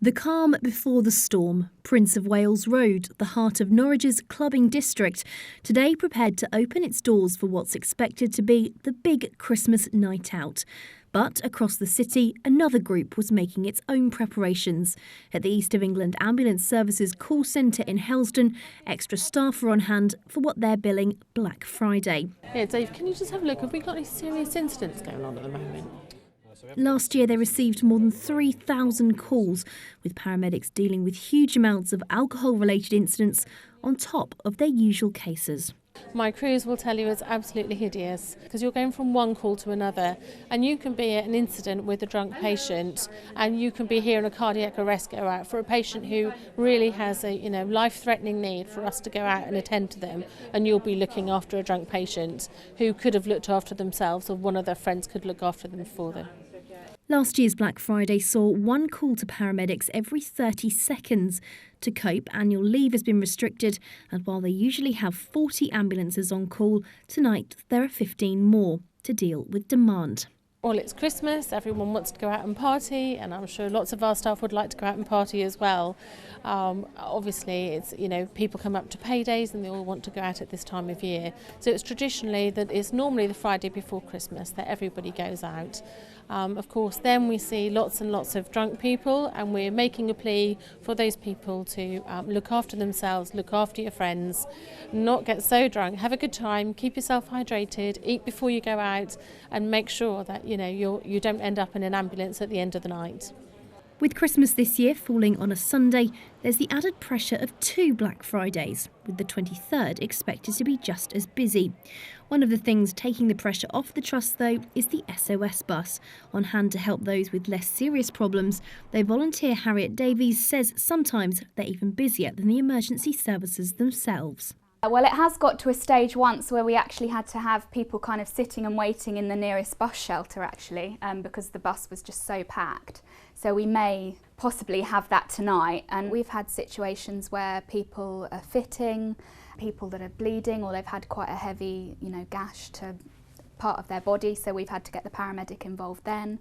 The calm before the storm. Prince of Wales Road, the heart of Norwich's clubbing district, today prepared to open its doors for what's expected to be the big Christmas night out. But across the city, another group was making its own preparations. At the East of England Ambulance Services call centre in Helston, extra staff are on hand for what they're billing Black Friday. Yeah, Dave, can you just have a look? Have we got any serious incidents going on at the moment? Last year, they received more than 3,000 calls, with paramedics dealing with huge amounts of alcohol-related incidents on top of their usual cases. My crews will tell you it's absolutely hideous because you're going from one call to another, and you can be at an incident with a drunk patient and you can be hearing a cardiac arrest go out for a patient who really has a life-threatening need for us to go out and attend to them, and you'll be looking after a drunk patient who could have looked after themselves, or one of their friends could look after them for them. Last year's Black Friday saw one call to paramedics every 30 seconds. To cope, annual leave has been restricted, and while they usually have 40 ambulances on call, tonight there are 15 more to deal with demand. Well, it's Christmas, everyone wants to go out and party, and I'm sure lots of our staff would like to go out and party as well. Obviously, it's people come up to paydays and they all want to go out at this time of year. So it's traditionally that it's normally the Friday before Christmas that everybody goes out. Of course, then we see lots and lots of drunk people, and we're making a plea for those people to look after themselves, look after your friends, not get so drunk, have a good time, keep yourself hydrated, eat before you go out, and make sure that you don't end up in an ambulance at the end of the night. With Christmas this year falling on a Sunday, there's the added pressure of 2 Black Fridays, with the 23rd expected to be just as busy. One of the things taking the pressure off the trust, though, is the SOS bus. On hand to help those with less serious problems, though volunteer Harriet Davies says sometimes they're even busier than the emergency services themselves. Well, it has got to a stage once where we actually had to have people kind of sitting and waiting in the nearest bus shelter, actually, because the bus was just so packed. So we may possibly have that tonight, and we've had situations where people are fitting, people that are bleeding, or they've had quite a heavy, gash to part of their body, so we've had to get the paramedic involved then.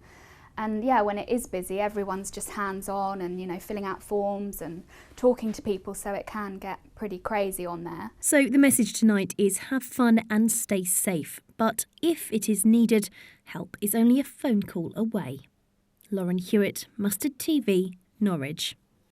And yeah, when it is busy, everyone's just hands-on and, filling out forms and talking to people, so it can get pretty crazy on there. So the message tonight is have fun and stay safe. But if it is needed, help is only a phone call away. Lauren Hewitt, Mustard TV, Norwich.